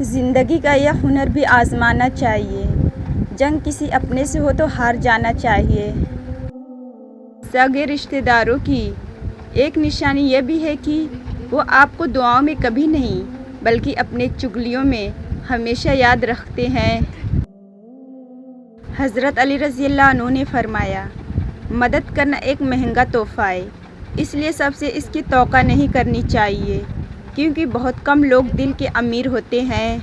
زندگی کا یہ ہنر بھی آزمانا چاہیے۔ جنگ کسی اپنے سے ہو تو ہار جانا چاہیے۔ سگے رشتہ داروں کی ایک نشانی یہ بھی ہے کہ وہ آپ کو دعاؤں میں کبھی نہیں بلکہ اپنے چغلیوں میں ہمیشہ یاد رکھتے ہیں۔ حضرت علی رضی اللہ عنہ نے فرمایا، مدد کرنا ایک مہنگا تحفہ ہے، اس لیے سب سے اس کی توقع نہیں کرنی چاہیے، کیونکہ بہت کم لوگ دل کے امیر ہوتے ہیں۔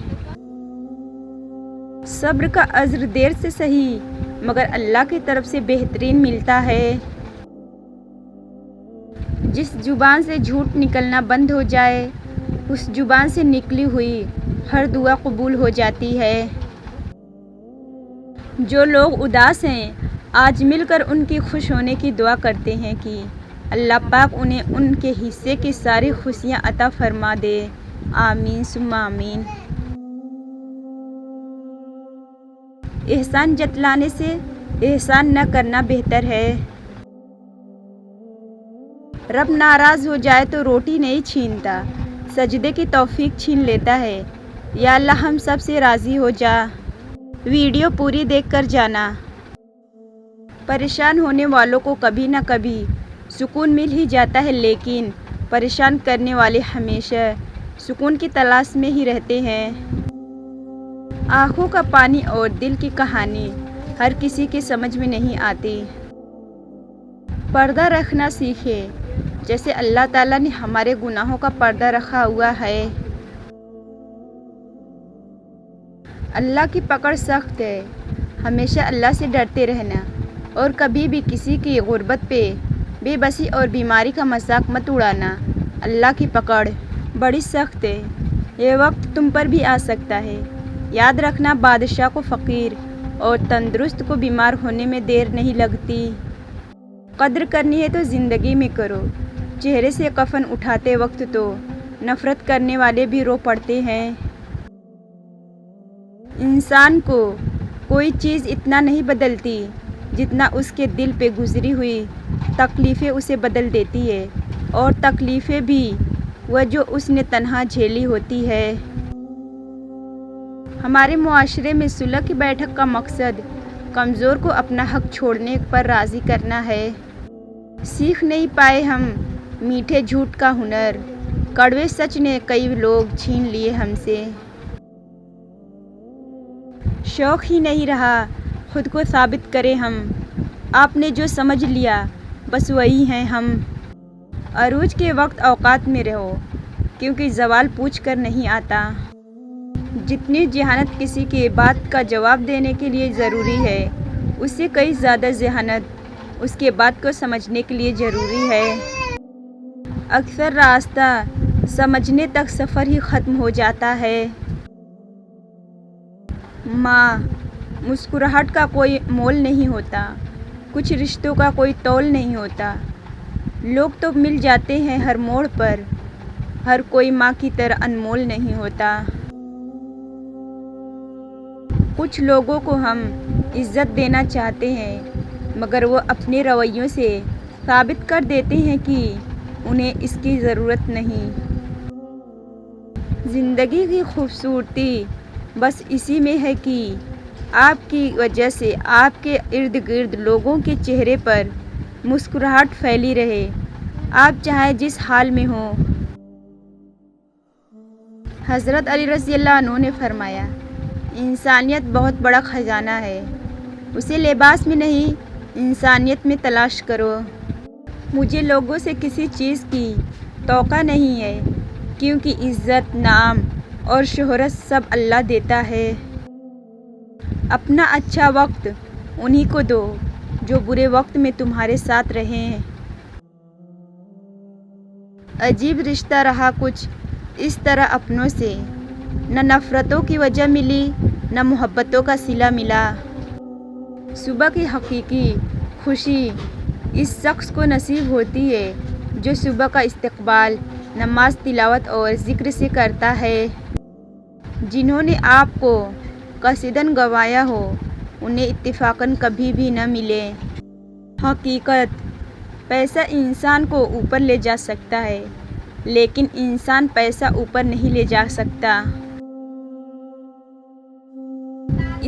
صبر کا اجر دیر سے صحیح مگر اللہ کی طرف سے بہترین ملتا ہے۔ جس زبان سے جھوٹ نکلنا بند ہو جائے، اس زبان سے نکلی ہوئی ہر دعا قبول ہو جاتی ہے۔ جو لوگ اداس ہیں، آج مل کر ان کی خوش ہونے کی دعا کرتے ہیں کہ اللہ پاک انہیں ان کے حصے کی ساری خوشیاں عطا فرما دے۔ آمین ثم آمین۔ احسان جتلانے سے احسان نہ کرنا بہتر ہے۔ رب ناراض ہو جائے تو روٹی نہیں چھینتا، سجدے کی توفیق چھین لیتا ہے۔ یا اللہ ہم سب سے راضی ہو جا۔ ویڈیو پوری دیکھ کر جانا۔ پریشان ہونے والوں کو کبھی نہ کبھی سکون مل ہی جاتا ہے، لیکن پریشان کرنے والے ہمیشہ سکون کی تلاش میں ہی رہتے ہیں۔ آنکھوں کا پانی اور دل کی کہانی ہر کسی کی سمجھ میں نہیں آتی۔ پردہ رکھنا سیکھے، جیسے اللہ تعالیٰ نے ہمارے گناہوں کا پردہ رکھا ہوا ہے۔ اللہ کی پکڑ سخت ہے، ہمیشہ اللہ سے ڈرتے رہنا اور کبھی بھی کسی کی غربت پہ بے بسی اور بیماری کا مذاق مت اڑانا۔ اللہ کی پکڑ بڑی سخت ہے، یہ وقت تم پر بھی آ سکتا ہے۔ یاد رکھنا، بادشاہ کو فقیر اور تندرست کو بیمار ہونے میں دیر نہیں لگتی۔ قدر کرنی ہے تو زندگی میں کرو۔ چہرے سے کفن اٹھاتے وقت تو نفرت کرنے والے بھی رو پڑتے ہیں۔ انسان کو کوئی چیز اتنا نہیں بدلتی جتنا اس کے دل پہ گزری ہوئی تکلیفیں اسے بدل دیتی ہے، اور تکلیفیں بھی وہ جو اس نے تنہا جھیلی ہوتی ہے۔ ہمارے معاشرے میں صلح کی بیٹھک کا مقصد کمزور کو اپنا حق چھوڑنے پر راضی کرنا ہے۔ سیکھ نہیں پائے ہم میٹھے جھوٹ کا ہنر، کڑوے سچ نے کئی لوگ چھین لیے ہم سے۔ شوق ہی نہیں رہا خود کو ثابت کریں ہم، آپ نے جو سمجھ لیا بس وہی ہیں ہم۔ عروج کے وقت اوقات میں رہو، کیونکہ زوال پوچھ کر نہیں آتا۔ جتنی ذہانت کسی کی بات کا جواب دینے کے لیے ضروری ہے، اس سے کئی زیادہ ذہانت اس کے بات کو سمجھنے کے لیے ضروری ہے۔ اکثر راستہ سمجھنے تک سفر ہی ختم ہو جاتا ہے۔ ماں، مسکراہٹ کا کوئی مول نہیں ہوتا، کچھ رشتوں کا کوئی تول نہیں ہوتا۔ لوگ تو مل جاتے ہیں ہر موڑ پر، ہر کوئی ماں کی طرح انمول نہیں ہوتا۔ کچھ لوگوں کو ہم عزت دینا چاہتے ہیں، مگر وہ اپنے رویوں سے ثابت کر دیتے ہیں کہ انہیں اس کی ضرورت نہیں۔ زندگی کی خوبصورتی بس اسی میں ہے کہ آپ کی وجہ سے آپ کے ارد گرد لوگوں کے چہرے پر مسکراہٹ پھیلی رہے، آپ چاہے جس حال میں ہوں۔ حضرت علی رضی اللہ عنہ نے فرمایا، انسانیت بہت بڑا خزانہ ہے، اسے لباس میں نہیں انسانیت میں تلاش کرو۔ مجھے لوگوں سے کسی چیز کی توقع نہیں ہے، کیونکہ عزت، نام اور شہرت سب اللہ دیتا ہے۔ اپنا اچھا وقت انہی کو دو جو برے وقت میں تمہارے ساتھ رہیں۔ عجیب رشتہ رہا کچھ اس طرح اپنوں سے، نہ نفرتوں کی وجہ ملی نہ محبتوں کا صلہ ملا۔ صبح کی حقیقی خوشی اس شخص کو نصیب ہوتی ہے جو صبح کا استقبال نماز، تلاوت اور ذکر سے کرتا ہے۔ جنہوں نے آپ کو قصداً گنوایا ہو، انہیں اتفاقاً کبھی بھی نہ ملے۔ حقیقت، پیسہ انسان کو اوپر لے جا سکتا ہے، لیکن انسان پیسہ اوپر نہیں لے جا سکتا۔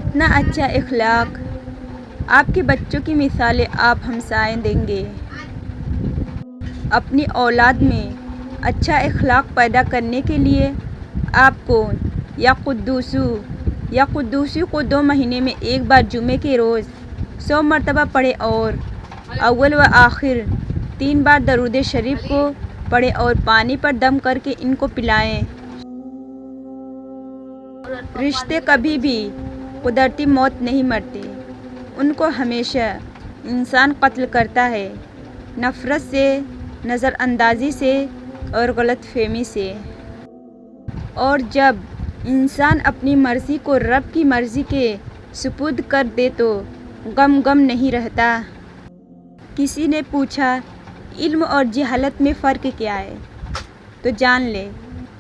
اتنا اچھا اخلاق، آپ کے بچوں کی مثالیں آپ ہمسائیں دیں گے۔ اپنی اولاد میں اچھا اخلاق پیدا کرنے کے لیے آپ کو یا قدوسی کو 2 مہینے میں 1 بار جمعے کے روز 100 مرتبہ پڑھے اور اول و آخر 3 بار درود شریف کو پڑھے اور پانی پر دم کر کے ان کو پلائیں۔ رشتے کبھی بھی قدرتی موت نہیں مرتے، ان کو ہمیشہ انسان قتل کرتا ہے، نفرت سے، نظر اندازی سے اور غلط فہمی سے۔ اور جب انسان اپنی مرضی کو رب کی مرضی کے سپرد کر دے تو غم نہیں رہتا۔ کسی نے پوچھا علم اور جہالت میں فرق کیا ہے؟ تو جان لے،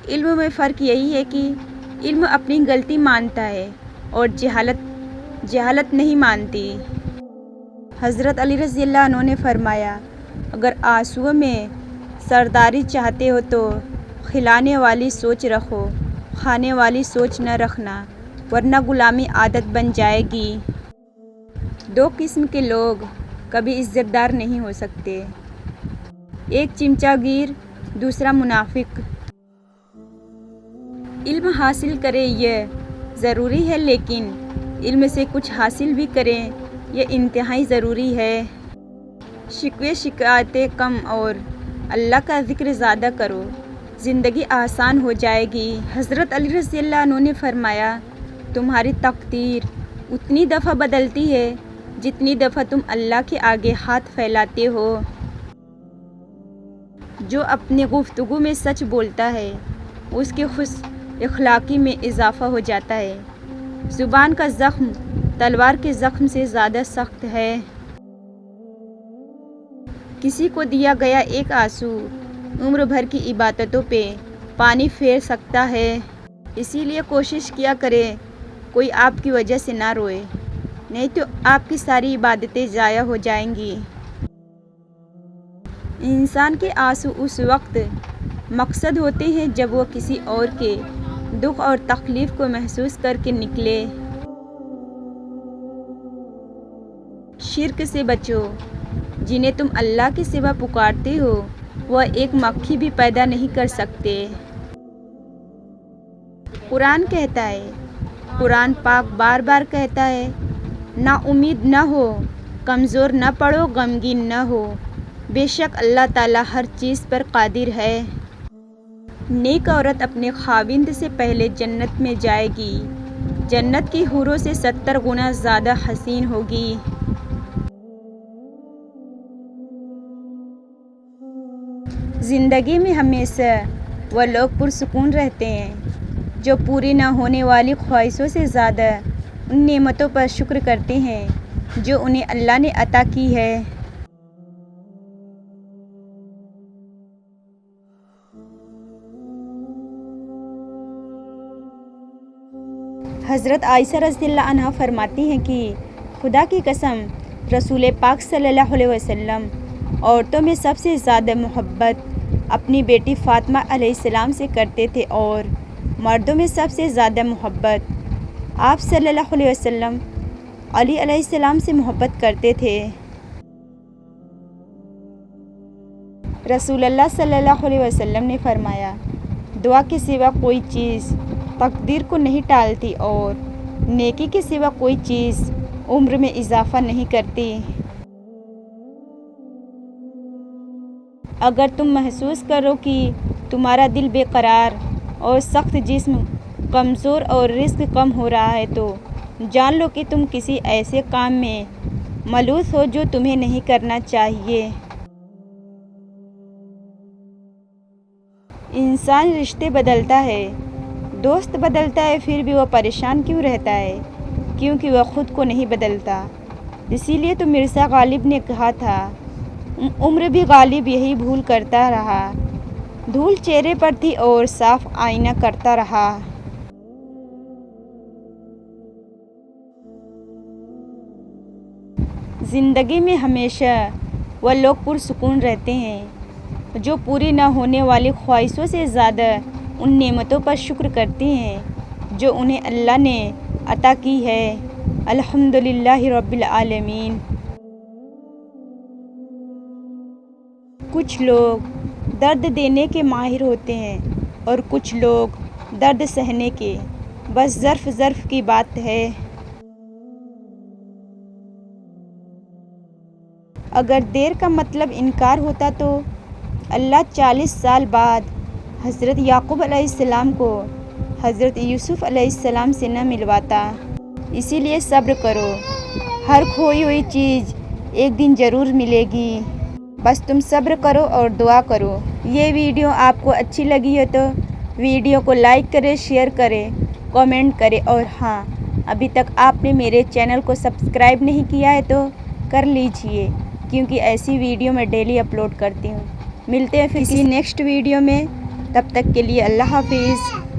علم میں فرق یہی ہے کہ علم اپنی غلطی مانتا ہے اور جہالت نہیں مانتی۔ حضرت علی رضی اللہ عنہ نے فرمایا، اگر آنسوؤں میں سرداری چاہتے ہو تو کھلانے والی سوچ رکھو، کھانے والی سوچ نہ رکھنا، ورنہ غلامی عادت بن جائے گی۔ 2 قسم کے لوگ کبھی عزت دار نہیں ہو سکتے، ایک چمچہ گیر، دوسرا منافق۔ علم حاصل کریں یہ ضروری ہے، لیکن علم سے کچھ حاصل بھی کریں یہ انتہائی ضروری ہے۔ شکوے شکایتیں کم اور اللہ کا ذکر زیادہ کرو، زندگی آسان ہو جائے گی۔ حضرت علی رضی اللہ عنہ نے فرمایا، تمہاری تقدیر اتنی دفعہ بدلتی ہے جتنی دفعہ تم اللہ کے آگے ہاتھ پھیلاتے ہو۔ جو اپنی گفتگو میں سچ بولتا ہے اس کی خوش اخلاقی میں اضافہ ہو جاتا ہے۔ زبان کا زخم تلوار کے زخم سے زیادہ سخت ہے۔ کسی کو دیا گیا ایک آنسو عمر بھر کی عبادتوں پہ پانی پھیر سکتا ہے، اسی لیے کوشش کیا کریں کوئی آپ کی وجہ سے نہ روئے، نہیں تو آپ کی ساری عبادتیں ضائع ہو جائیں گی۔ انسان کے آنسو اس وقت مقصد ہوتے ہیں جب وہ کسی اور کے دکھ اور تکلیف کو محسوس کر کے نکلے۔ شرک سے بچو، جنہیں تم اللہ کے سوا پکارتے ہو وہ ایک مکھی بھی پیدا نہیں کر سکتے۔ قرآن کہتا ہے، قرآن پاک بار بار کہتا ہے، نا امید نہ ہو، کمزور نہ پڑو، غمگین نہ ہو، بے شک اللہ تعالیٰ ہر چیز پر قادر ہے۔ نیک عورت اپنے خاوند سے پہلے جنت میں جائے گی، جنت کی حوروں سے 70 گنا زیادہ حسین ہوگی۔ زندگی میں ہمیشہ وہ لوگ پرسکون رہتے ہیں جو پوری نہ ہونے والی خواہشوں سے زیادہ ان نعمتوں پر شکر کرتے ہیں جو انہیں اللہ نے عطا کی ہے۔ حضرت عائشہ رضی اللہ عنہا فرماتی ہیں کہ خدا کی قسم رسول پاک صلی اللہ علیہ وسلم عورتوں میں سب سے زیادہ محبت اپنی بیٹی فاطمہ علیہ السلام سے کرتے تھے اور مردوں میں سب سے زیادہ محبت آپ صلی اللہ علیہ وسلم علی علیہ السلام سے محبت کرتے تھے۔ رسول اللہ صلی اللہ علیہ وسلم نے فرمایا، دعا کے سوا کوئی چیز تقدیر کو نہیں ٹالتی اور نیکی کے سوا کوئی چیز عمر میں اضافہ نہیں کرتی۔ اگر تم محسوس کرو کہ تمہارا دل بے قرار اور سخت جسم کمزور اور رزق کم ہو رہا ہے تو جان لو کہ تم کسی ایسے کام میں ملوث ہو جو تمہیں نہیں کرنا چاہیے۔ انسان رشتے بدلتا ہے، دوست بدلتا ہے، پھر بھی وہ پریشان کیوں رہتا ہے؟ کیونکہ وہ خود کو نہیں بدلتا۔ اسی لیے تو مرزا غالب نے کہا تھا، عمر بھی غالب یہی بھول کرتا رہا، دھول چہرے پر تھی اور صاف آئینہ کرتا رہا۔ زندگی میں ہمیشہ وہ لوگ پرسکون رہتے ہیں جو پوری نہ ہونے والی خواہشوں سے زیادہ ان نعمتوں پر شکر کرتے ہیں جو انہیں اللہ نے عطا کی ہے۔ الحمدللہ رب العالمین۔ کچھ لوگ درد دینے کے ماہر ہوتے ہیں اور کچھ لوگ درد سہنے کے، بس ظرف کی بات ہے۔ اگر دیر کا مطلب انکار ہوتا تو اللہ 40 سال بعد حضرت یعقوب علیہ السلام کو حضرت یوسف علیہ السلام سے نہ ملواتا۔ اسی لیے صبر کرو، ہر کھوئی ہوئی چیز ایک دن ضرور ملے گی، بس تم صبر کرو اور دعا کرو۔ یہ ویڈیو آپ کو اچھی لگی ہے تو ویڈیو کو لائک کریں، شیئر کریں، کامنٹ کریں، اور ہاں، ابھی تک آپ نے میرے چینل کو سبسکرائب نہیں کیا ہے تو کر لیجئے، کیونکہ ایسی ویڈیو میں ڈیلی اپلوڈ کرتی ہوں۔ ملتے ہیں پھر کسی نیکسٹ ویڈیو میں، تب تک کے لیے اللہ حافظ۔